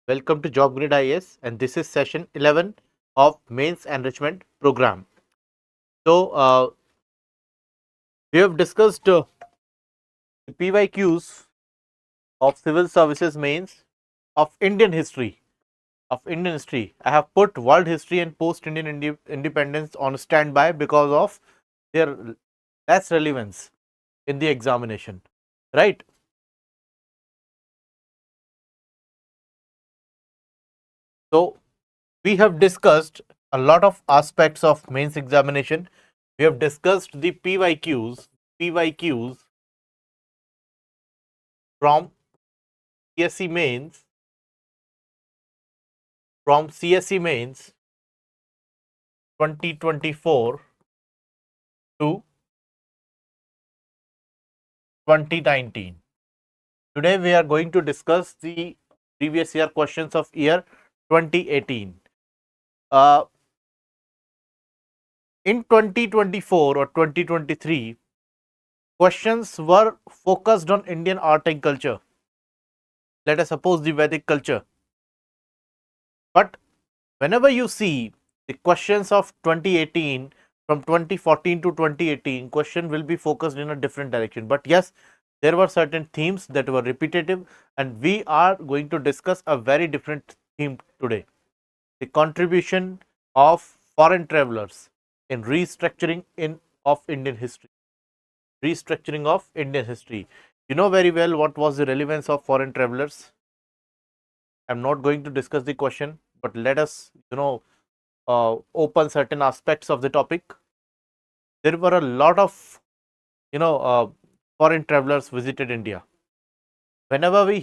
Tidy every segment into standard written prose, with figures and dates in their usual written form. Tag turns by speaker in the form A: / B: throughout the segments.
A: Welcome to Job Grid IAS, and this is session 11 of Mains Enrichment Programme. So, we have discussed the PYQs of Civil Services Mains of Indian history. I have put world history and post-Indian independence on standby because of their less relevance in the examination, right? So, we have discussed a lot of aspects of mains examination. We have discussed the PYQs from CSE mains from CSE mains 2024 to 2019. Today we are going to discuss the previous year questions of year 2018. In 2024 or 2023, questions were focused on Indian art and culture. Let us suppose the Vedic culture. But whenever you see the questions of 2018, from 2014 to 2018, question will be focused in a different direction. But yes, there were certain themes that were repetitive, and we are going to discuss a very different theme today: the contribution of foreign travelers in restructuring of Indian history. Restructuring of Indian history. You know very well what was the relevance of foreign travelers. I'm not going to discuss the question, but let us, open certain aspects of the topic. There were a lot of, foreign travelers visited India. Whenever we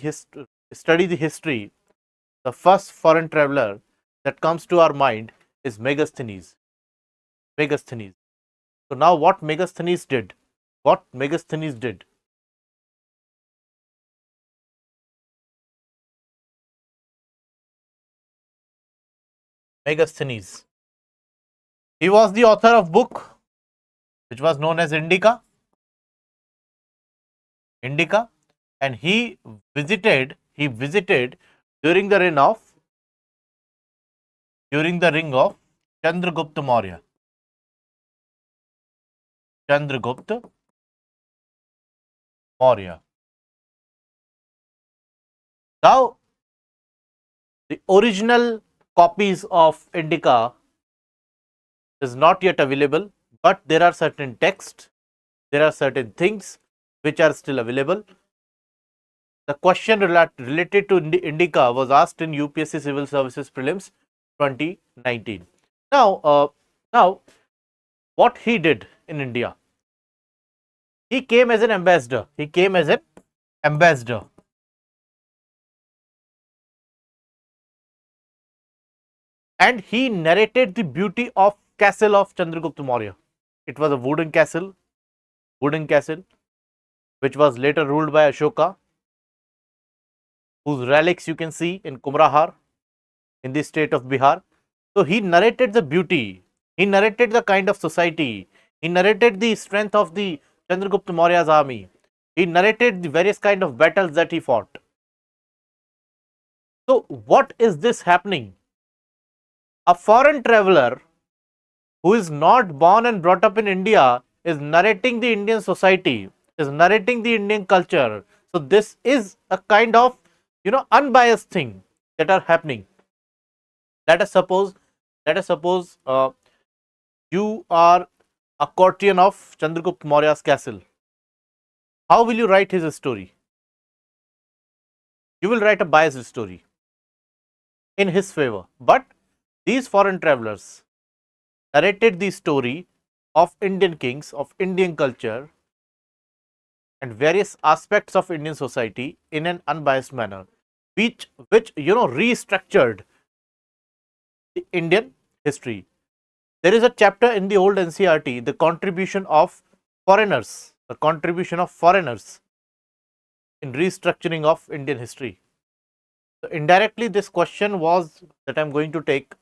A: study the history, the first foreign traveler that comes to our mind is Megasthenes. Megasthenes. So now, what Megasthenes did? What Megasthenes did? Megasthenes. He was the author of book which was known as Indica. Indica, and he visited during the reign of Chandragupta Maurya. Chandragupta Maurya. Now, the original copies of Indica is not yet available, but there are certain texts, there are certain things which are still available. The question related to Indica was asked in UPSC Civil Services Prelims 2019. Now, what he did in India? He came as an ambassador. And he narrated the beauty of castle of Chandragupta Maurya. It was a wooden castle, which was later ruled by Ashoka, whose relics you can see in Kumrahar in the state of Bihar. So he narrated the beauty, he narrated the kind of society, he narrated the strength of the Chandragupta Maurya's army, he narrated the various kind of battles that he fought. So what is this happening? A foreign traveler who is not born and brought up in India is narrating the Indian society, is narrating the Indian culture. So this is a kind of, unbiased thing that are happening. Let us suppose you are a courtier of Chandragupta Maurya's castle. How will you write his story? You will write a biased story in his favor. But these foreign travelers narrated the story of Indian kings, of Indian culture, and various aspects of Indian society in an unbiased manner, which restructured the Indian history. There is a chapter in the old NCERT, the contribution of foreigners, in restructuring of Indian history. So indirectly, this question was that I'm going to take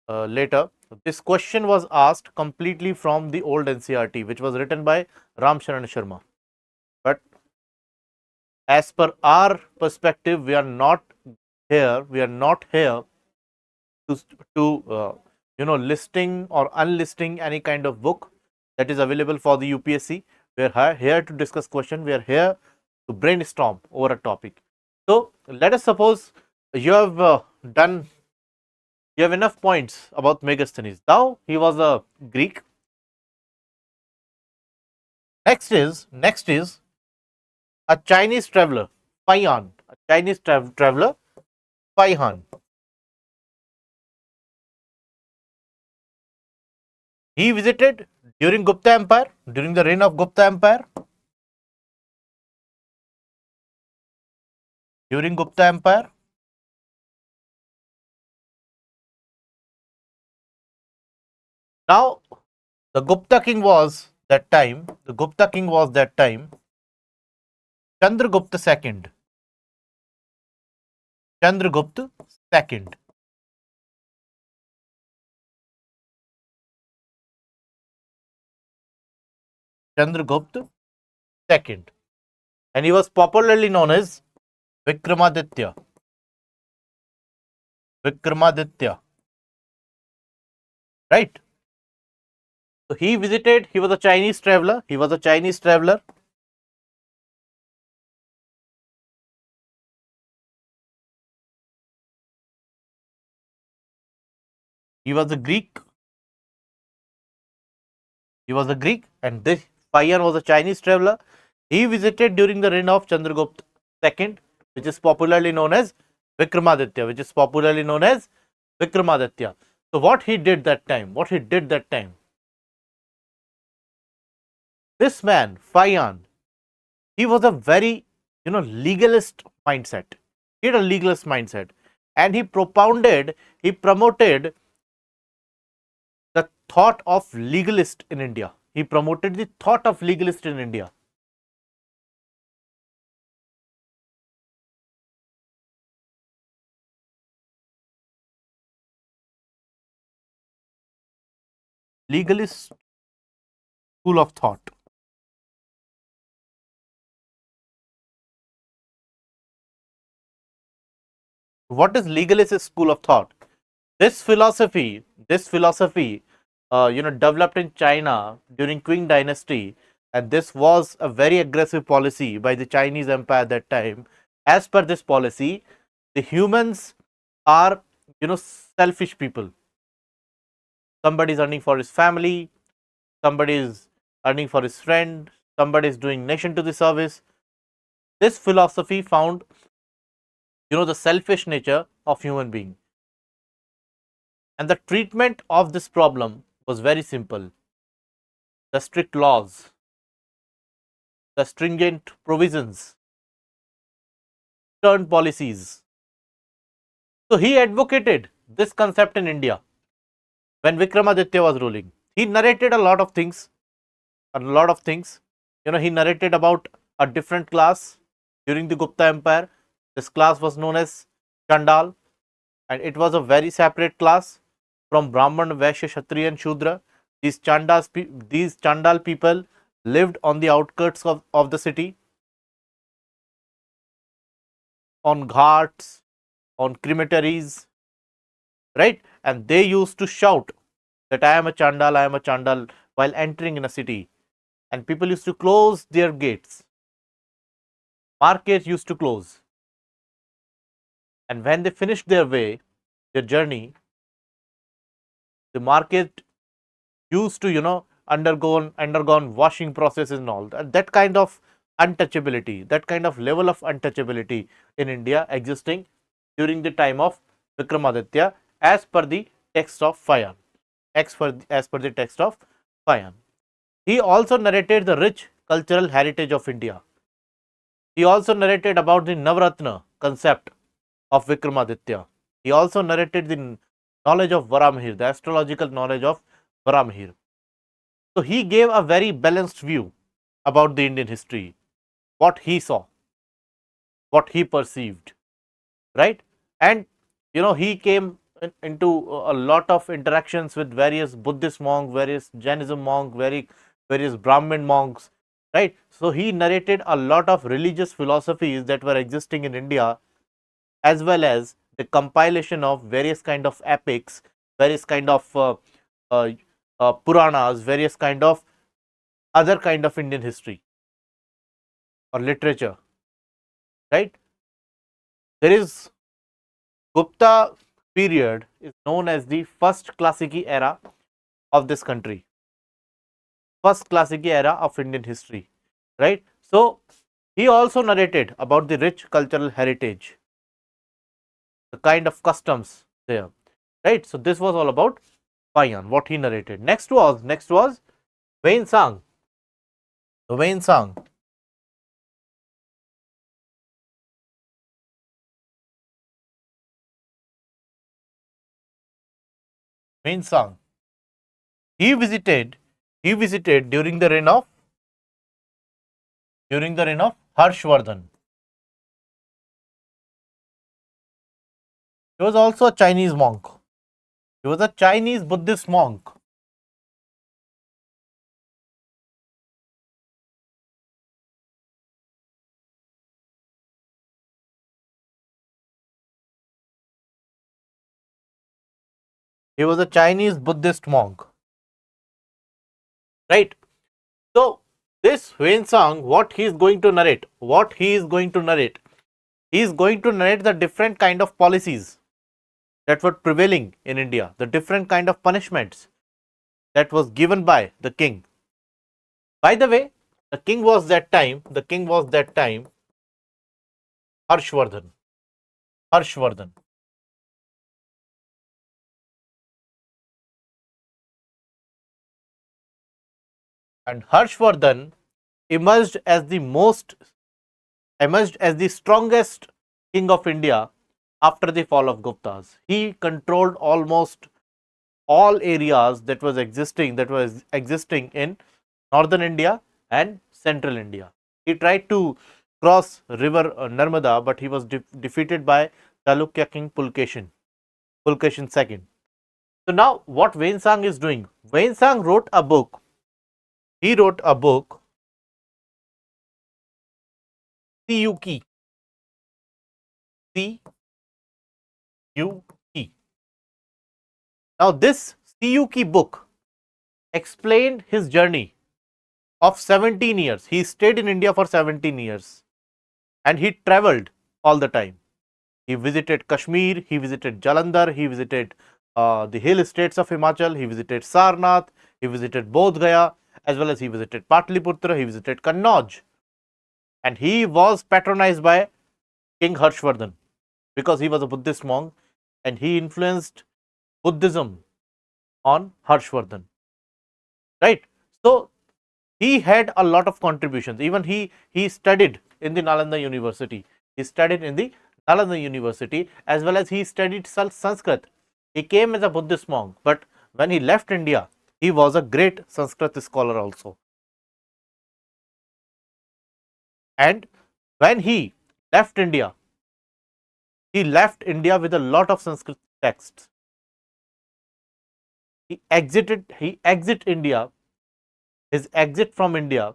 A: later. This question was asked completely from the old NCERT, which was written by Ram Sharan Sharma. But as per our perspective, we are not here, we are not here to, listing or unlisting any kind of book that is available for the UPSC. We are here to discuss question. We are here to brainstorm over a topic. So let us suppose you have you have enough points about Megasthenes. Now he was a Greek. Next is a Chinese traveler, Faihan. A Chinese traveler, Faihan. He visited during Gupta Empire, during the reign of Gupta Empire. During Gupta Empire. Now, the Gupta king was that time, Chandragupta II. Chandragupta II. Chandragupta II. And he was popularly known as Vikramaditya. Vikramaditya. Right? So he visited, he was a Chinese traveler. He was a Chinese traveler. He was a Greek. He was a Greek, and this Faihan was a Chinese traveler. He visited during the reign of Chandragupta II, which is popularly known as Vikramaditya, So what he did that time? This man, Faihan, he was a very, legalist mindset. He had a legalist mindset, and he promoted the thought of legalist in India. He promoted the thought of legalist in India. Legalist school of thought. What is legalist school of thought? This philosophy, developed in China during Qing dynasty, and this was a very aggressive policy by the Chinese empire at that time. As per this policy, the humans are, selfish people. Somebody is earning for his family, somebody is earning for his friend, somebody is doing nation to the service. This philosophy found, the selfish nature of human being. And the treatment of this problem was very simple. The strict laws, the stringent provisions, stern policies. So he advocated this concept in India when Vikramaditya was ruling. He narrated a lot of things. He narrated about a different class during the Gupta Empire. This class was known as Chandal, and it was a very separate class from Brahman, Vaishya, Kshatriya and Shudra. These Chandal people lived on the outskirts of the city, on ghats, on crematories, right? And they used to shout that I am a Chandal while entering in a city. And people used to close their gates. Markets used to close. And when they finished their journey, the market used to, undergone washing processes and all. That kind of untouchability, that kind of level of untouchability in India existing during the time of Vikramaditya as per the text of Faihan. As per the text of Faihan. He also narrated the rich cultural heritage of India. He also narrated about the Navratna concept of Vikramaditya. He also narrated the knowledge of Varamihir, the astrological knowledge of Varamihir. So he gave a very balanced view about the Indian history, what he saw, what he perceived, right? And he came into a lot of interactions with various Buddhist monks, various Jainism monks, various Brahmin monks, right? So he narrated a lot of religious philosophies that were existing in India as well as the compilation of various kind of epics, various kind of uh, Puranas, various kind of other kind of Indian history or literature, right? There is Gupta period is known as the first classic era of this country, first classic era of Indian history, right? So he also narrated about the rich cultural heritage, the kind of customs there, right? So this was all about Payan, what he narrated. Next was Wayne Sang. The Wayne Sang. Wayne Sang. He visited during the reign of Harshvardhan. He was also a Chinese monk. He was a Chinese Buddhist monk. He was a Chinese Buddhist monk, right? So this Huan Sang, what he is going to narrate? What he is going to narrate? He is going to narrate the different kind of policies that were prevailing in India, the different kind of punishments that was given by the king. By the way, the king was that time Harshvardhan. Harshvardhan. And Harshvardhan emerged as the most emerged as the strongest king of India after the fall of Guptas. He controlled almost all areas that was existing in northern India and central India. He tried to cross river Narmada, but he was defeated by Chalukya king Pulkeshin II. So now what Wensang is doing? Wensang wrote a book. He wrote a book, CUK. CUK. Now this CUK book explained his journey of 17 years. He stayed in India for 17 years and he traveled all the time. He visited Kashmir, he visited Jalandhar, he visited the hill states of Himachal, he visited Sarnath, he visited Bodh Gaya, as well as he visited Patliputra, he visited Kannauj. And he was patronized by King Harshvardhan because he was a Buddhist monk and he influenced Buddhism on Harshvardhan, right? So he had a lot of contributions. Even he studied in the Nalanda University. He studied in the Nalanda University, as well as he studied Sanskrit. He came as a Buddhist monk, but when he left India, he was a great Sanskrit scholar also. And when he left India with a lot of Sanskrit texts. He exit India. His exit from India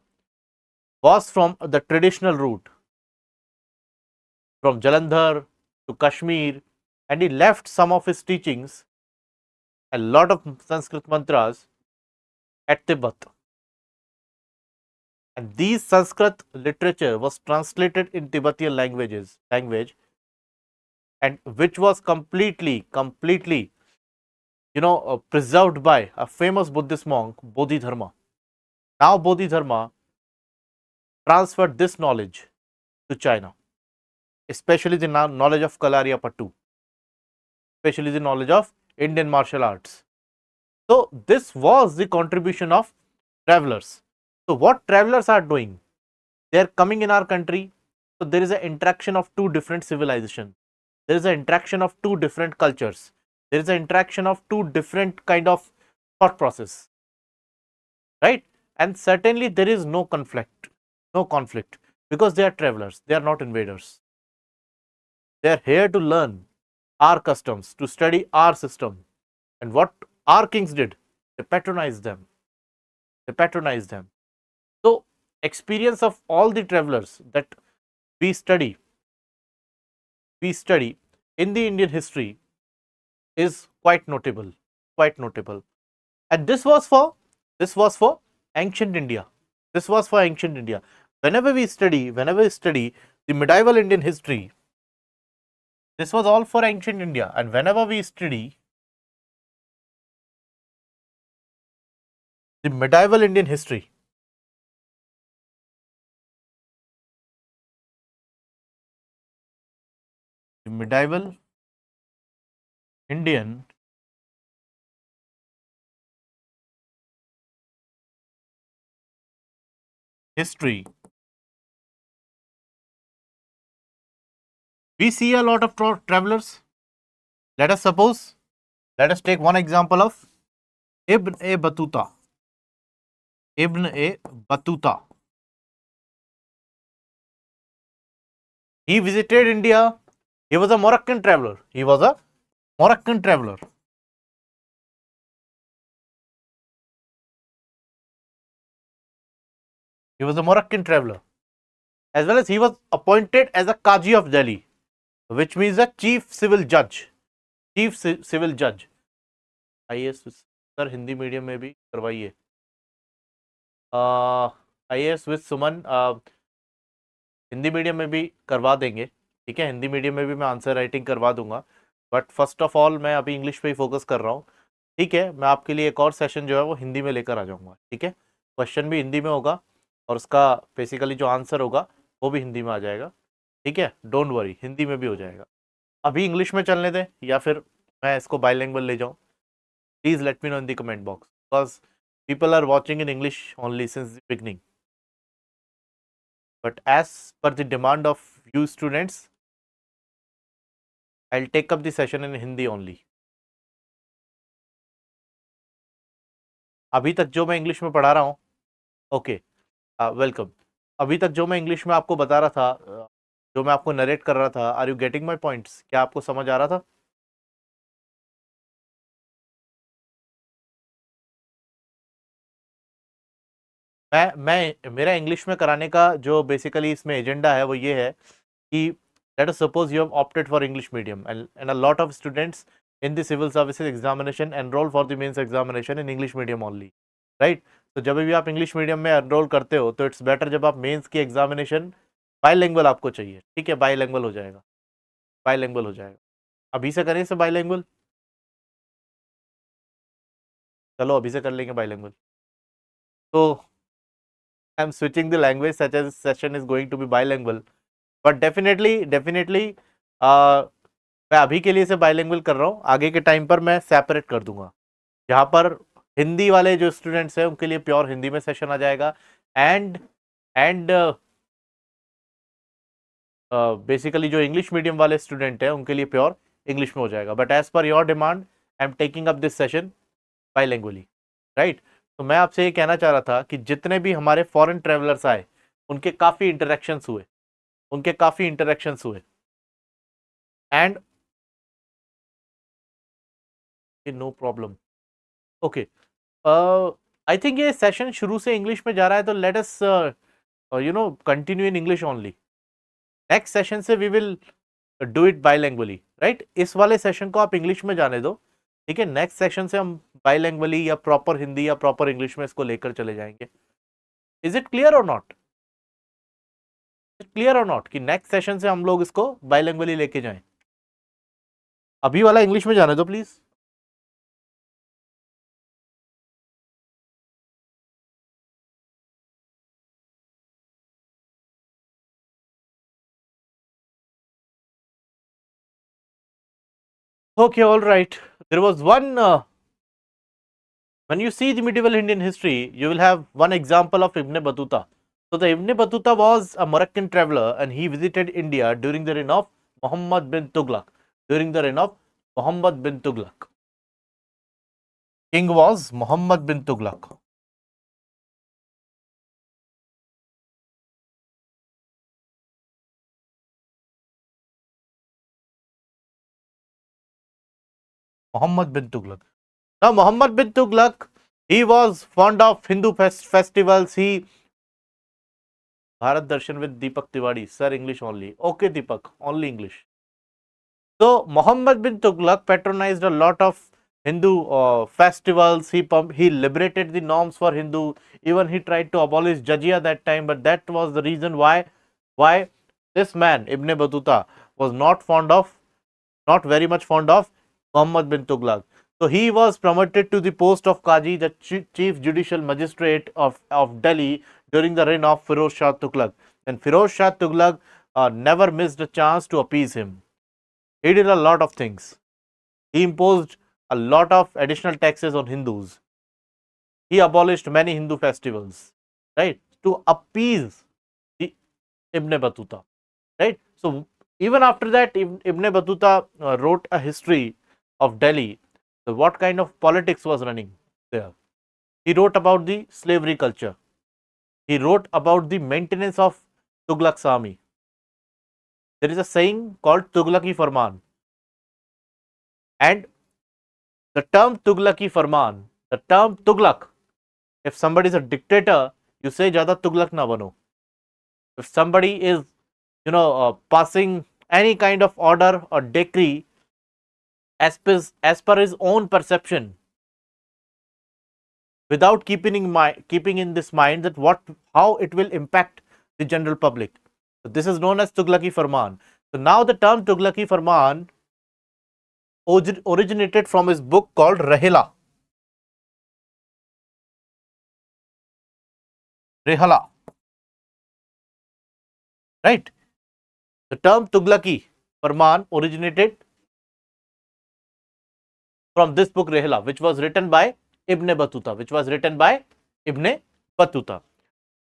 A: was from the traditional route, from Jalandhar to Kashmir, and he left some of his teachings, a lot of Sanskrit mantras, at Tibet. And these Sanskrit literature was translated in Tibetan language, and which was completely preserved by a famous Buddhist monk, Bodhidharma. Now Bodhidharma transferred this knowledge to China, especially the knowledge of Kalaripayattu, especially the knowledge of Indian martial arts. So this was the contribution of travelers. So what travelers are doing? They are coming in our country. So there is an interaction of two different civilizations. There is an interaction of two different cultures. There is an interaction of two different kind of thought process, right? And certainly there is no conflict because they are travelers. They are not invaders. They are here to learn our customs, to study our system. And what our kings did, they patronized them. They patronized them. So experience of all the travelers that we study, we study in the Indian history is quite notable, quite notable. And this was for ancient India. This was for ancient India. Whenever we study the medieval Indian history, this was all for ancient India. And whenever we study the medieval Indian history, the medieval Indian history, we see a lot of travelers. Let us take one example of Ibn a Battuta. Ibn a Battuta. He visited India. He was a Moroccan traveler. He was a Moroccan traveler. He was a Moroccan traveler. As well as he was appointed as a Qazi of Delhi, which means a chief civil judge. Chief civil judge. IAS sir Hindi medium में भी करवाइए. IAS with Suman Hindi medium में भी करवा देंगे. ठीक है, Hindi medium में भी मैं आंसर राइटिंग करवा दूंगा. बट फर्स्ट ऑफ ऑल मैं अभी इंग्लिश पे ही फोकस कर रहा हूँ. ठीक है, मैं आपके लिए एक और सेशन जो है वो हिंदी में लेकर आ जाऊँगा. ठीक है, क्वेश्चन भी हिंदी में होगा और उसका बेसिकली जो आंसर होगा वो भी हिंदी में आ जाएगा. ठीक है, डोंट वरी, हिंदी में भी हो जाएगा. अभी इंग्लिश में चलने दें या फिर मैं इसको बाइलिंगुअल ले जाऊँ. Please let me know in the comment box because people are watching in English only since the beginning. But as per the demand of you students, I'll take up the session in Hindi only. अभी तक जो मैं English में पढ़ा रहा हूँ, okay, welcome. अभी तक जो मैं इंग्लिश में आपको बता रहा था, जो मैं आपको नरेट कर रहा था, are you getting my points? क्या आपको समझ आ रहा था? मैं मेरा इंग्लिश में कराने का जो बेसिकली इसमें एजेंडा है वो ये है कि let us suppose you have opted for English medium and a lot of students in the civil services examination enroll for the mains examination in English medium only, right? तो जब भी आप इंग्लिश मीडियम में enrol करते हो तो it's better जब आप मेंस की एग्जामिनेशन बाइलिंगुअल आपको चाहिए. ठीक है, बाइलिंगुअल हो जाएगा, बाइलिंगुअल हो जाएगा. अभी से करें इसे बाइलिंगुअल. चलो अभी से कर लेंगे बाइलिंगुअल. तो I am switching the language such as session is going to be bilingual. But definitely मैं अभी के लिए इसे बाइलिंगुअल कर रहा हूँ. आगे के टाइम पर मैं सेपरेट कर दूंगा. जहाँ पर हिंदी वाले जो स्टूडेंट्स हैं उनके लिए प्योर हिंदी में सेशन आ जाएगा एंड बेसिकली जो इंग्लिश मीडियम वाले स्टूडेंट हैं उनके लिए प्योर इंग्लिश में हो जाएगा. But as per your demand I am taking up this session bilingually, right? तो मैं आपसे ये कहना चाह रहा था कि जितने भी हमारे फॉरेन ट्रेवलर्स आए उनके काफ़ी इंटरेक्शंस हुए and no problem. Okay, I think ये सेशन शुरू से इंग्लिश में जा रहा है तो let us continue in English only. Next session से we will do it bilingually, right? इस वाले सेशन को आप इंग्लिश में जाने दो. ठीक है, नेक्स्ट सेशन से हम बाइलिंगुअली या प्रॉपर हिंदी या प्रॉपर इंग्लिश में इसको लेकर चले जाएंगे. इज इट क्लियर और नॉट? कि नेक्स्ट सेशन से हम लोग इसको बाइलिंगुअली लेके जाएं. अभी वाला इंग्लिश में जाने दो please. Okay, all right. There was one, when you see the medieval Indian history, you will have one example of Ibn Battuta. So the Ibn Battuta was a Moroccan traveler and he visited India during the reign of Muhammad bin Tughlaq. King was Muhammad bin Tughlaq. Muhammad bin Tughlaq. Now Muhammad bin Tughlaq, he was fond of Hindu festivals. He Bharat Darshan with Deepak Tiwari. Sir, English only. Okay, Deepak, only English. So Muhammad bin Tughlaq patronized a lot of Hindu festivals. He liberated the norms for Hindu. Even he tried to abolish jizya that time. But that was the reason why this man Ibn Battuta was not very much fond of Muhammad bin Tughlaq. So he was promoted to the post of Qazi, the chief judicial magistrate of Delhi during the reign of Firoz Shah Tughlaq. And Firoz Shah Tughlaq never missed a chance to appease him. He did a lot of things. He imposed a lot of additional taxes on Hindus. He abolished many Hindu festivals, right, to appease the Ibn Battuta, right. So even after that, Ibn Battuta wrote a history of Delhi. So what kind of politics was running there? He wrote about the slavery culture. He wrote about the maintenance of Tughlaq's army. There is a saying called Tughlaqi Farman, and the term Tughlaqi Farman, the term Tughlaq, if somebody is a dictator, you say Jada Tughlaq na bano. If somebody is, passing any kind of order or decree as per his own perception, without keeping in this mind that how it will impact the general public. So this is known as Tughlaqi Farman. So now the term Tughlaqi Farman originated from his book called Rehala. Right? The term Tughlaqi Farman originated from this book Rehala, which was written by Ibn Battuta.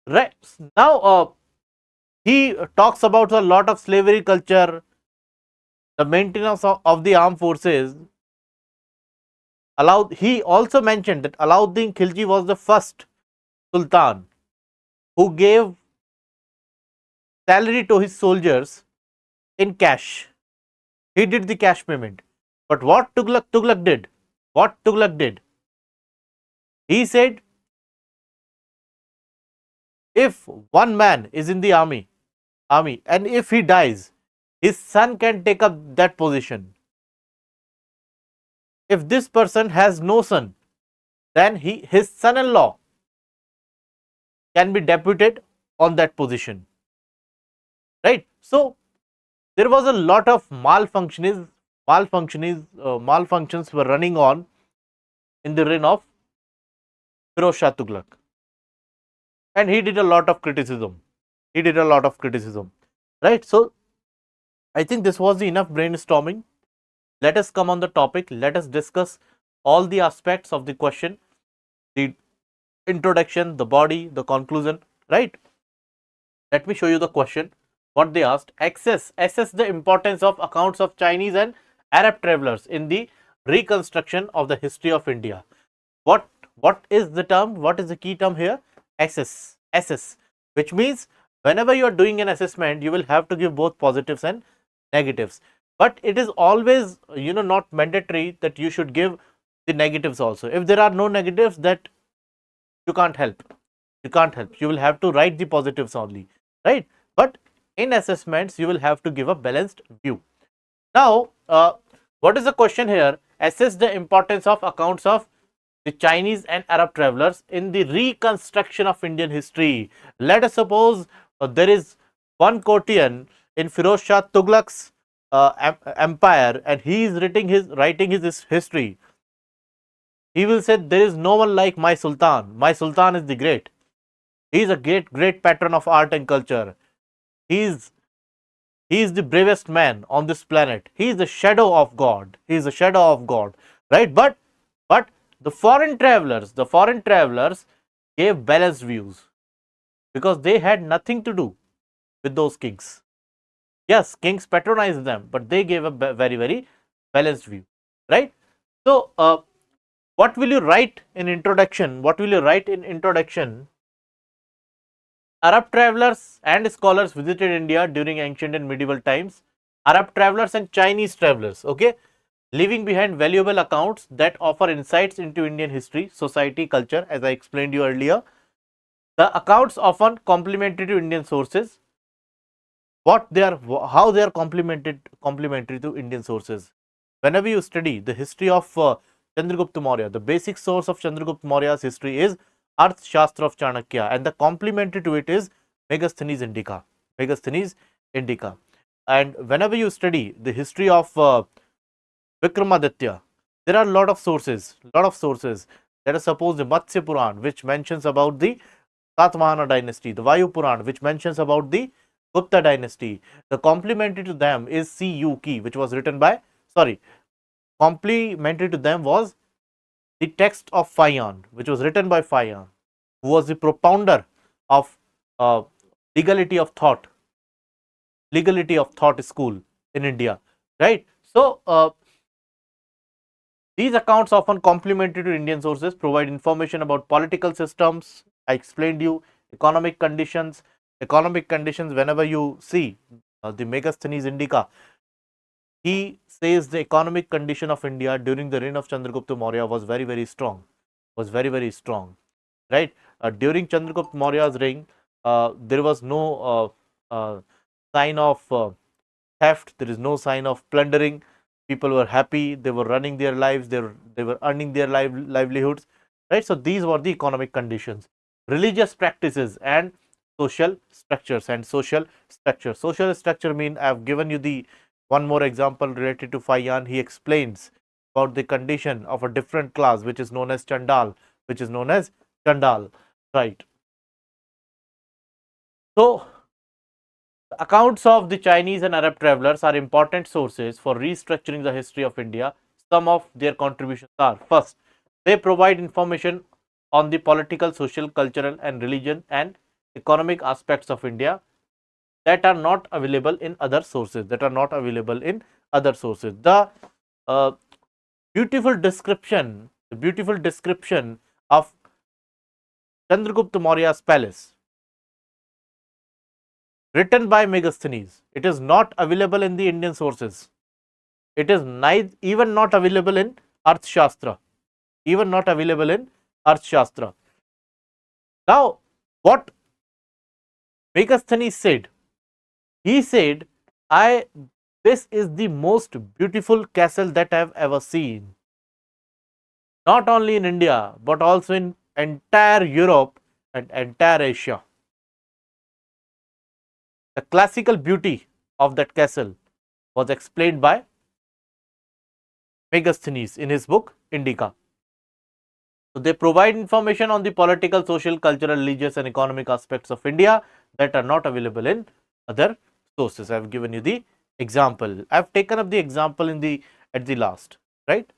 A: Right. Now he talks about a lot of slavery culture, the maintenance of the armed forces. He also mentioned that Alauddin Khilji was the first Sultan who gave salary to his soldiers in cash. He did the cash payment. But what Tughlaq did? He said, if one man is in the army and if he dies, his son can take up that position. If this person has no son, then his son-in-law can be deputed on that position. Right? So there was a lot of malfunctions were running on in the reign of Firoz Shah Tughlaq. And he did a lot of criticism. Right? So I think this was the enough brainstorming. Let us come on the topic. Let us discuss all the aspects of the question, the introduction, the body, the conclusion, right? Let me show you the question. What they asked: assess the importance of accounts of Chinese and Arab travelers in the reconstruction of the history of India. What is the term? What is the key term here? Assess, which means whenever you are doing an assessment, you will have to give both positives and negatives. But it is always, not mandatory that you should give the negatives also. If there are no negatives, that you can't help. You will have to write the positives only, right? But in assessments, you will have to give a balanced view. Now, what is the question here? Assess the importance of accounts of the Chinese and Arab travelers in the reconstruction of Indian history. Let us suppose there is one courtier in Firoz Shah Tughlaq's empire, and he is writing his history. He will say, there is no one like my Sultan. My Sultan is the great. He is a great patron of art and culture. He is the bravest man on this planet. He is the shadow of God. Right? But the foreign travelers gave balanced views, because they had nothing to do with those kings. Yes, kings patronized them, but they gave a very, very balanced view, right? So, what will you write in introduction? Arab travelers and scholars visited India during ancient and medieval times. Arab travelers and Chinese travelers, okay, leaving behind valuable accounts that offer insights into Indian history, society, culture, as I explained you earlier. The accounts often complementary to Indian sources. what they are, how they are complementary to Indian sources. Whenever you study the history of Chandragupta Maurya, the basic source of Chandragupta Maurya's history is Arthashastra of Chanakya, and the complementary to it is Megasthenes Indica. Megasthenes Indica. And whenever you study the history of Vikramaditya, there are a lot of sources. Let us suppose the Matsya Puran, which mentions about the Satvahana dynasty, the Vayu Puran, which mentions about the Gupta dynasty. The complementary to them is C.U.K., which was written by, sorry, complementary to them was the text of Fayan, which was written by Fayan, who was the propounder of uh, legality of thought, school in India, right? So, these accounts, often complementary to Indian sources, provide information about political systems. I explained you economic conditions. Economic conditions, whenever you see the Megasthenes Indica, he says the economic condition of India during the reign of Chandragupta Maurya was very, very strong. Right? During Chandragupta Maurya's reign, there was no sign of theft. There is no sign of plundering. People were happy. They were running their lives. They were earning their livelihoods. Right. So these were the economic conditions. Religious practices and social structures Social structure mean I have given you the one more example related to Fayan. He explains about the condition of a different class, which is known as Chandal, right? So, accounts of the Chinese and Arab travelers are important sources for restructuring the history of India. Some of their contributions are: first, they provide information on the political, social, cultural, and religion and economic aspects of India that are not available in other sources. The uh, beautiful description of Chandragupta Maurya's palace, written by Megasthenes, it is not available in the Indian sources. It is even not available in Arthashastra. Now, what Megasthenes said, he said, this is the most beautiful castle that I have ever seen. Not only in India, but also in entire Europe and entire Asia. The classical beauty of that castle was explained by Megasthenes in his book Indica. So they provide information on the political, social, cultural, religious, and economic aspects of India that are not available in other sources. I have given you the example. I have taken up the example at the last, right?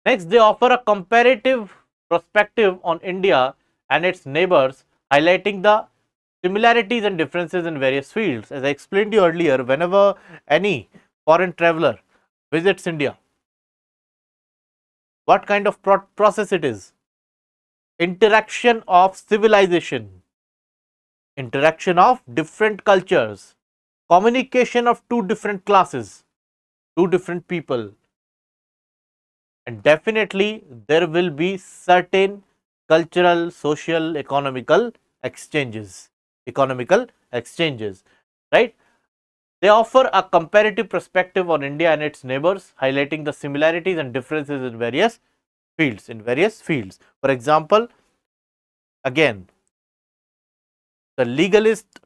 A: Next, they offer a comparative perspective on India and its neighbors, highlighting the similarities and differences in various fields. As I explained to you earlier, whenever any foreign traveler visits India, what kind of process it is? Interaction of civilization, interaction of different cultures, communication of two different classes, two different people, and definitely there will be certain cultural, social, economical exchanges, right? They offer a comparative perspective on India and its neighbors, highlighting the similarities and differences in various fields. For example, again, the legalist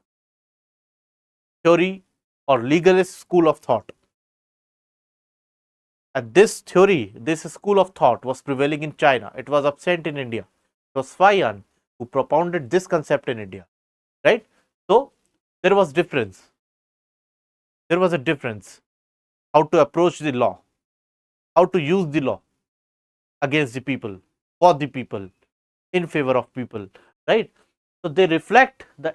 A: theory or legalist school of thought. And this school of thought was prevailing in China. It was absent in India. It was Fayan who propounded this concept in India, right? So there was difference. There was a difference how to approach the law, how to use the law against the people, for the people, in favor of people, right? So they reflect the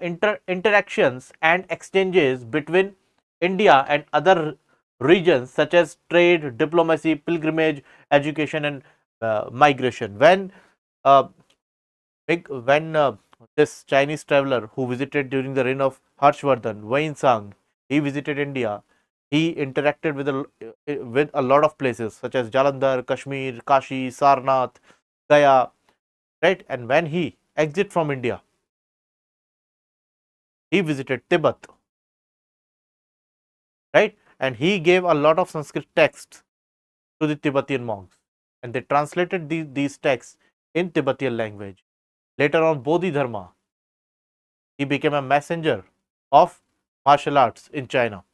A: interactions and exchanges between India and other regions such as trade, diplomacy, pilgrimage, education, and migration. Uh, when this Chinese traveler who visited during the reign of Harshvardhan, Wainsang, he visited India. He interacted with a lot of places such as Jalandhar, Kashmir, Kashi, Sarnath, Gaya, right? And when he exit from India, he visited Tibet, right? And he gave a lot of Sanskrit texts to the Tibetan monks, and they translated these texts in Tibetan language. Later on, Bodhidharma, he became a messenger of martial arts in China.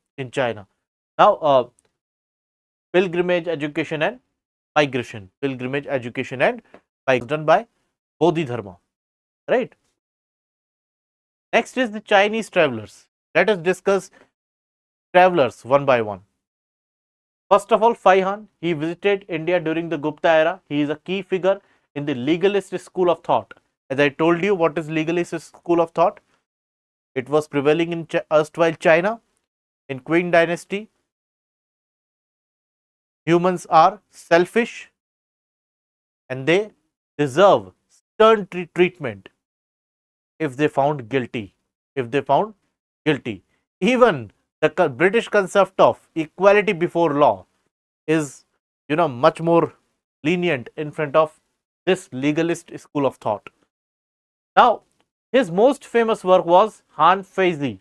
A: Now, pilgrimage education and migration. Pilgrimage education and migration done by Bodhidharma, right? Next is the Chinese travelers. Let us discuss travelers one by one. First of all, Faihan, he visited India during the Gupta era. He is a key figure in the legalist school of thought. As I told you, what is legalist school of thought? It was prevailing in erstwhile China, in Qing dynasty. Humans are selfish and they deserve stern treatment if they found guilty. Even the British concept of equality before law is, much more lenient in front of this legalist school of thought. Now, his most famous work was Han Feizi,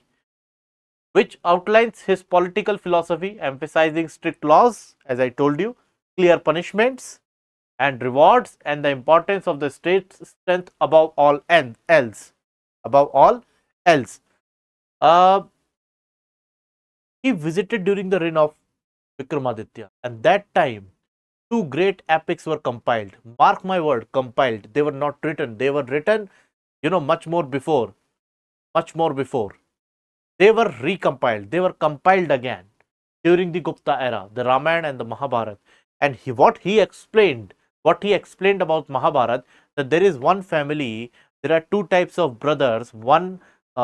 A: which outlines his political philosophy, emphasizing strict laws, as I told you, clear punishments and rewards, and the importance of the state's strength above all else. He visited during the reign of Vikramaditya, and that time two great epics were compiled. Mark my word, compiled. They were not written. They were written, much more before. They were recompiled. They were compiled again during the Gupta era, the Ramayana and the Mahabharata. And what he explained about Mahabharata, that there is one family, there are two types of brothers. One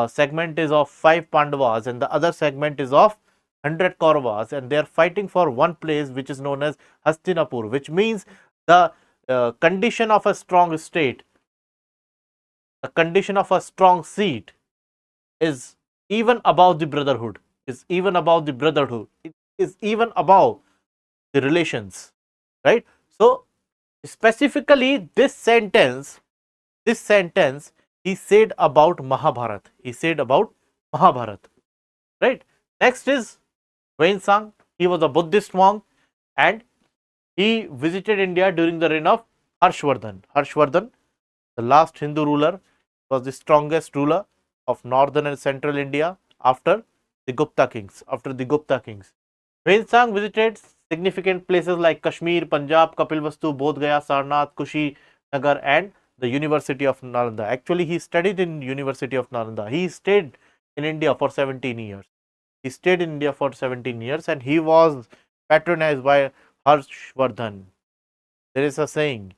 A: segment is of 5 Pandavas and the other segment is of 100 Kauravas, and they are fighting for one place which is known as Hastinapur, which means the condition of a strong state, the condition of a strong seat is even above the brotherhood, it is even above the relations, right? So specifically this sentence he said about Mahabharata, right? Next is Wensang. He was a Buddhist monk and he visited India during the reign of Harshvardhan, the last Hindu ruler, was the strongest ruler of northern and central India after the Gupta kings. Wensang visited significant places like Kashmir, Punjab, Kapilvastu, Bodh Gaya, Sarnath, Kushinagar, and the University of Nalanda. Actually, he studied in University of Nalanda. He stayed in India for 17 years. And he was patronized by Harshvardhan. There is a saying,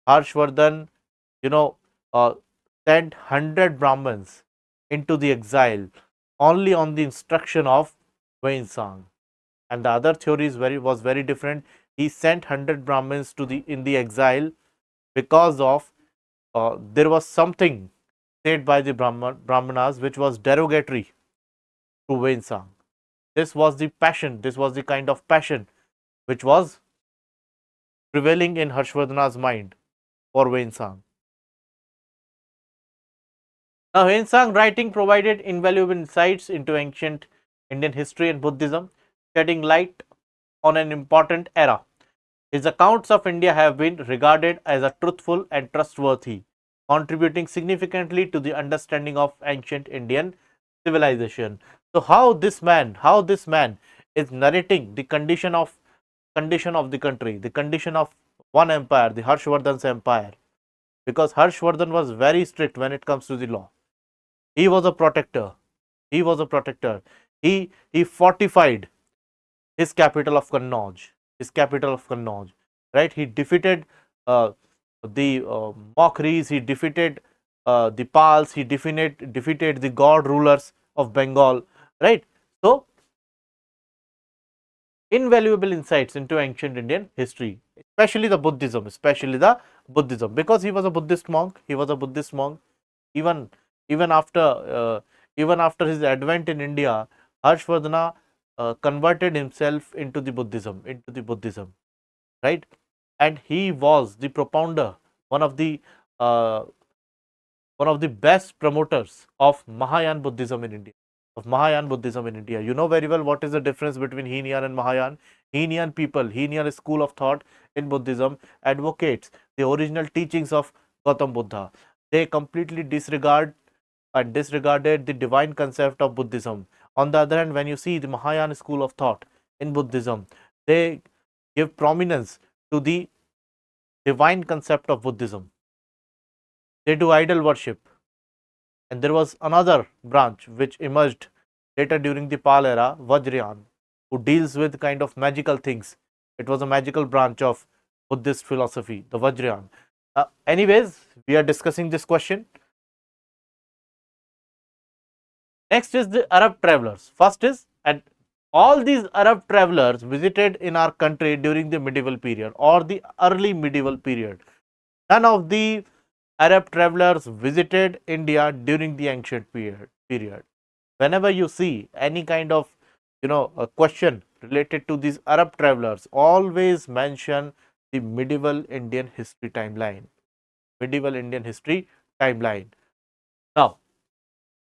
A: Harshvardhan, sent 100 Brahmins into the exile only on the instruction of Wensang. And the other theory was very different. He sent 100 Brahmins in the exile because of there was something said by the Brahmanas which was derogatory to Wensang. This was the kind of passion which was prevailing in Harshvardhana's mind for Wensang. Now, Wensang writing provided invaluable insights into ancient Indian history and Buddhism, shedding light on an important era. His accounts of India have been regarded as a truthful and trustworthy, contributing significantly to the understanding of ancient Indian civilization. So how this man is narrating the condition of the country, the condition of one empire, the Harshvardhan's empire, because Harshvardhan was very strict when it comes to the law. He was a protector. He fortified his capital of Kannauj. Right? He defeated the Mokris. He defeated the Pals. He defeated the god rulers of Bengal. Right? So invaluable insights into ancient Indian history, especially the Buddhism, because he was a Buddhist monk. Even after his advent in India, Harshvardhana converted himself into the Buddhism, right? And he was the propounder, one of the one of the best promoters of Mahayana Buddhism in India. You know very well what is the difference between Hinian and Mahayana. Hinian people, Hinian school of thought in Buddhism advocates the original teachings of Gautam Buddha. They completely disregarded the divine concept of Buddhism. On the other hand, when you see the Mahayana school of thought in Buddhism, they give prominence to the divine concept of Buddhism. They do idol worship. And there was another branch which emerged later during the Pal era, Vajrayana, who deals with kind of magical things. It was a magical branch of Buddhist philosophy, the Vajrayana. Anyways, we are discussing this question. Next is the Arab travelers. First is, and all these Arab travelers visited in our country during the medieval period or the early medieval period. None of the Arab travelers visited India during the ancient period. Whenever you see any kind of a question related to these Arab travelers, always mention the medieval Indian history timeline. Medieval Indian history timeline. Now,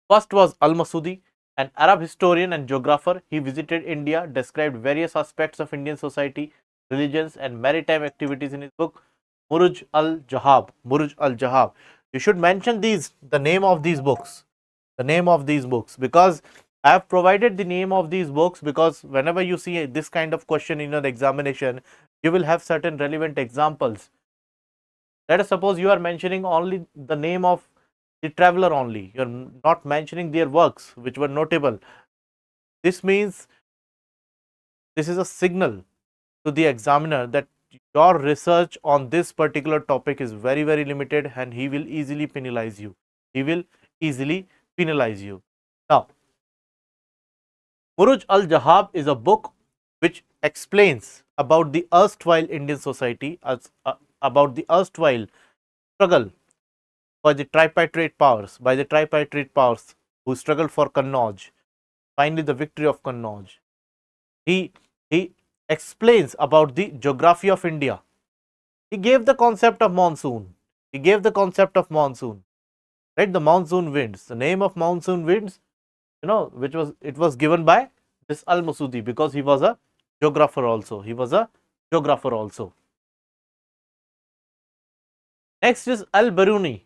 A: first was Al-Masudi, an Arab historian and geographer. He visited India, described various aspects of Indian society, religions and maritime activities in his book Muruj al-Jahab. Muruj al-Jahab. You should mention the name of these books. The name of these books, because I have provided the name of these books because whenever you see this kind of question in your examination, you will have certain relevant examples. Let us suppose you are mentioning only the name of the traveler only. You are not mentioning their works which were notable. This means this is a signal to the examiner that your research on this particular topic is very, very limited and he will easily penalize you. He will easily penalize you. Now, Muruj al-Jahab is a book which explains about the erstwhile Indian society, about the erstwhile struggle by the tripartite powers, who struggled for Kannauj, finally the victory of Kannauj. He explains about the geography of India. He gave the concept of monsoon. Right, the monsoon winds. The name of monsoon winds, it was given by this Al-Masudi because he was a geographer also. Next is Al-Biruni.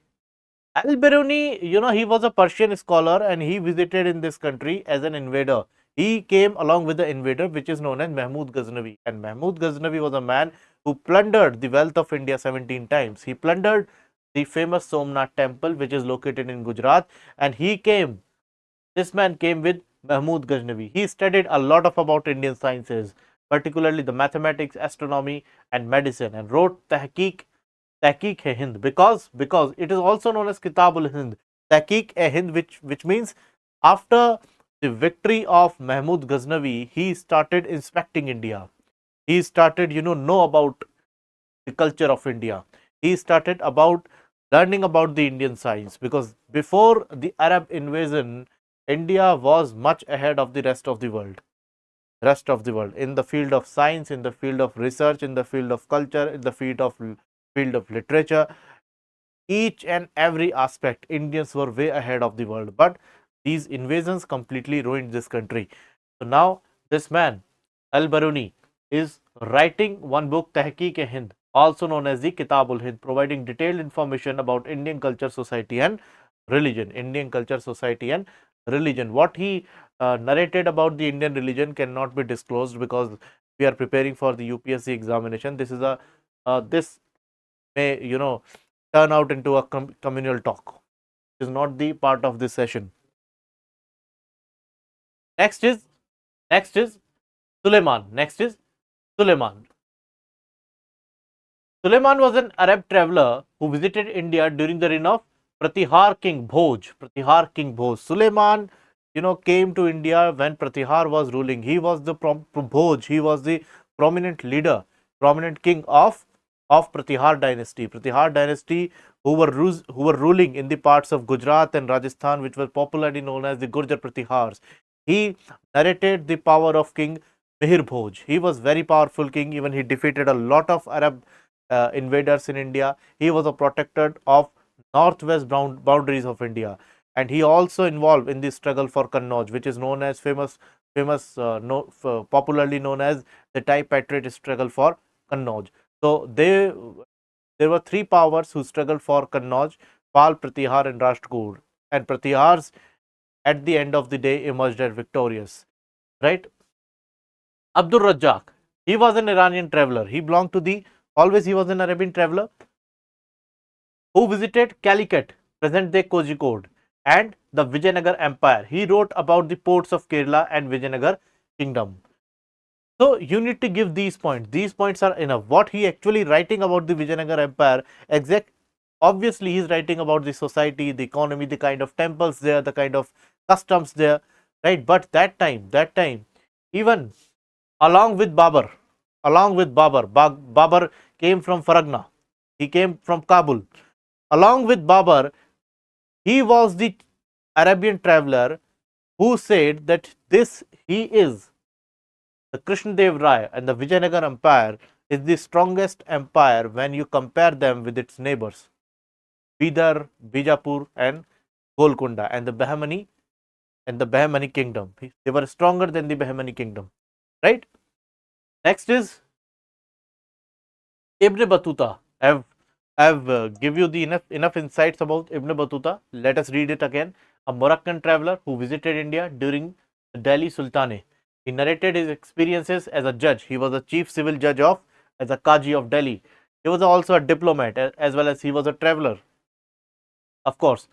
A: Al-Biruni, he was a Persian scholar and he visited in this country as an invader. He came along with the invader which is known as Mahmud Ghaznavi, and Mahmud Ghaznavi was a man who plundered the wealth of India 17 times. He plundered the famous Somnath temple which is located in Gujarat, and this man came with Mahmud Ghaznavi. He studied a lot about Indian sciences, particularly the mathematics, astronomy and medicine, and wrote Tahqiq-e-Hind because it is also known as Kitab-ul-Hind. Tahqiq-e-Hind, which means after the victory of Mahmud Ghaznavi, he started inspecting India. He started know about the culture of India. He started learning about the Indian science, because before the Arab invasion, India was much ahead of the rest of the world. In the field of science, in the field of research, in the field of culture, in the field of literature, each and every aspect, Indians were way ahead of the world. But these invasions completely ruined this country. So now this man, Al-Biruni, is writing one book, Tahqiq-e-Hind, also known as the Kitab-ul-Hind, providing detailed information about Indian culture, society and religion. What he narrated about the Indian religion cannot be disclosed because we are preparing for the UPSC examination. This may turn out into a communal talk. It is not the part of this session. Next is Suleiman. Suleiman was an Arab traveler who visited India during the reign of Pratihar King Bhoj. Suleiman, came to India when Pratihar was ruling. He was the Bhoj. He was the prominent leader, prominent king of Pratihar dynasty. Who were ruling in the parts of Gujarat and Rajasthan, which were popularly known as the Gurjar Pratihars. He narrated the power of King Mihir Bhoj. He was very powerful king. Even he defeated a lot of Arab invaders in India. He was a protector of northwest boundaries of India, and he also involved in the struggle for Kannauj, which is known as popularly known as the Thai patriot struggle for Kannauj. So there were three powers who struggled for Kannauj: Pal, Pratihar, and Rashtrakoot. And Pratihars, at the end of the day, emerged as victorious. Right? Abdul Razzaq, he was an Iranian traveler. He belonged to the always he was an Arabian traveler who visited Calicut, present day Kozhikode, and the Vijayanagar Empire. He wrote about the ports of Kerala and Vijayanagar kingdom. So you need to give these points. These points are enough. What he actually writing about the Vijayanagar Empire, obviously he is writing about the society, the economy, the kind of temples there, the kind of customs there, right? But that time, even Babur came from Faragna. He came from Kabul. Along with Babur, he was the Arabian traveler who said that he is the Krishnadev Rai, and the Vijayanagar Empire is the strongest empire when you compare them with its neighbors, Bidar, Bijapur, and Golconda, and the Bahmani kingdom. They were stronger than the Bahmani kingdom, right? Next is Ibn Battuta. I've give you the enough insights about Ibn Battuta. Let us read it again. A Moroccan traveler who visited India during the Delhi Sultanate. He narrated his experiences as a judge. He was a chief civil judge as a Qaji of Delhi. He was also a diplomat as well as he was a traveler. Of course,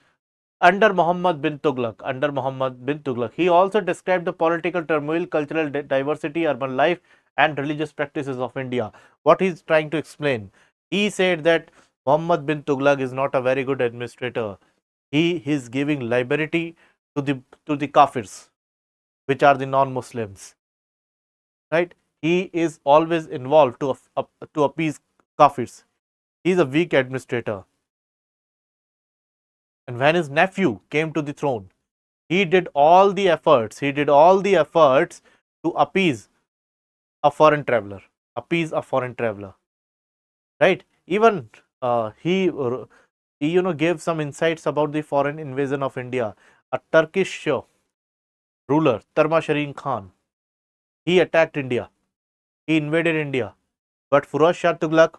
A: under Muhammad bin Tughlaq. He also described the political turmoil, cultural diversity, urban life, and religious practices of India. What he's trying to explain, he said that Muhammad bin Tughlaq is not a very good administrator. He is giving liberty to the kafirs, which are the non-Muslims. Right? He is always involved to appease kafirs. He is a weak administrator. And when his nephew came to the throne, he did all the efforts to appease a foreign traveler, right? Even he gave some insights about the foreign invasion of India. A Turkish ruler, Tarmasharin Khan, he attacked India. He invaded India, but Firoz Shah Tughlaq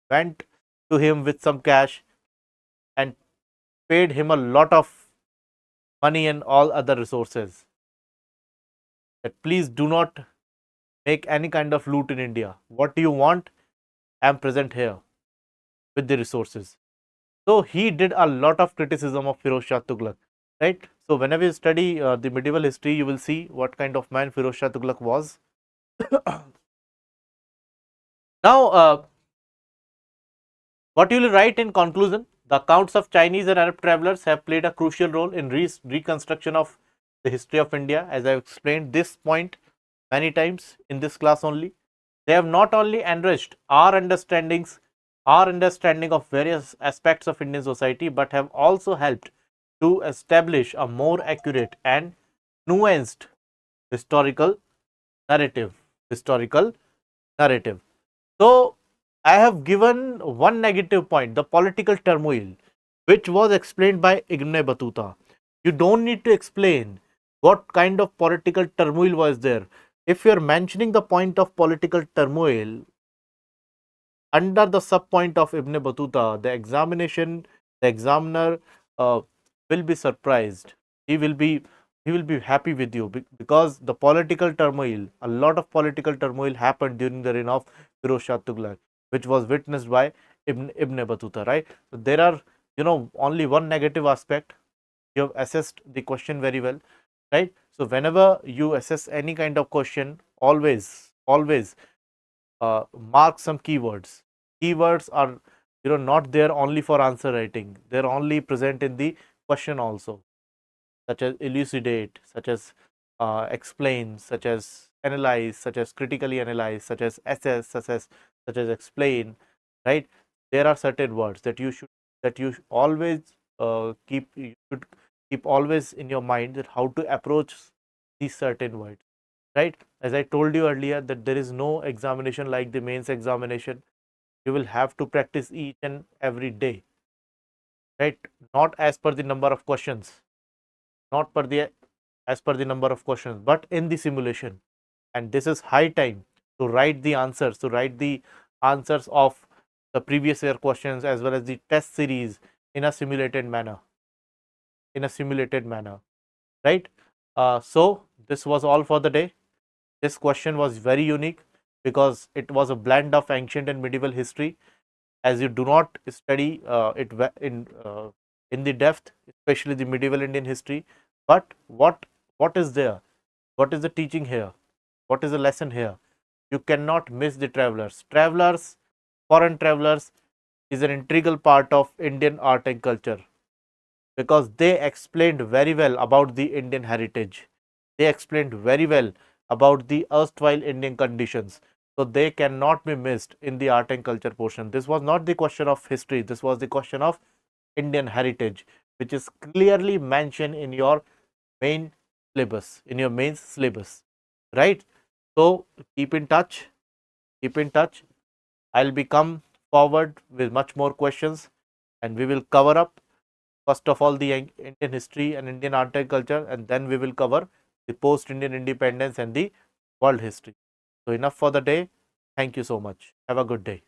A: went to him with some cash and paid him a lot of money and all other resources. That please do not make any kind of loot in India. What do you want? I am present here with the resources. So he did a lot of criticism of Firoz Shah Tughlaq, right? So whenever you study the medieval history, you will see what kind of man Firoz Shah Tughlaq was. Now, what you will write in conclusion? The accounts of Chinese and Arab travelers have played a crucial role in reconstruction of the history of India. As I have explained this point many times in this class only, they have not only enriched our understanding of various aspects of Indian society, but have also helped to establish a more accurate and nuanced historical narrative. So I have given one negative point, the political turmoil, which was explained by Ibn Battuta. You don't need to explain what kind of political turmoil was there. If you are mentioning the point of political turmoil under the sub point of Ibn Battuta, the examiner will be surprised. He will be happy with you because the political turmoil, a lot of political turmoil happened during the reign of Firoz Shah Tughlaq, which was witnessed by Ibn Battuta, right? So there are only one negative aspect. You have assessed the question very well, right? So whenever you assess any kind of question, always mark some keywords. Keywords are not there only for answer writing. They are only present in the question also, such as elucidate, such as explain, such as analyze, such as critically analyze, such as assess, such as explain, right? There are certain words that you always keep always in your mind, that how to approach these certain words, right? As I told you earlier, that there is no examination like the mains examination. You will have to practice each and every day. right? Not as per the number of questions, not per the as per the number of questions, but in the simulation. And this is high time to write the answers, of the previous year questions as well as the test series in a simulated manner, right? So this was all for the day. This question was very unique because it was a blend of ancient and medieval history. As you do not study in the depth, especially the medieval Indian history, but what is there? What is the teaching here? What is the lesson here? You cannot miss the travelers. Foreign travelers is an integral part of Indian art and culture because they explained very well about the Indian heritage. They explained very well about the erstwhile Indian conditions. So they cannot be missed in the art and culture portion. This was not the question of history. This was the question of Indian heritage, which is clearly mentioned in your mains syllabus, right? So keep in touch. Keep in touch. I'll be come forward with much more questions, and we will cover up first of all the Indian history and Indian art and culture, and then we will cover the post-Indian independence and the world history. So enough for the day. Thank you so much. Have a good day.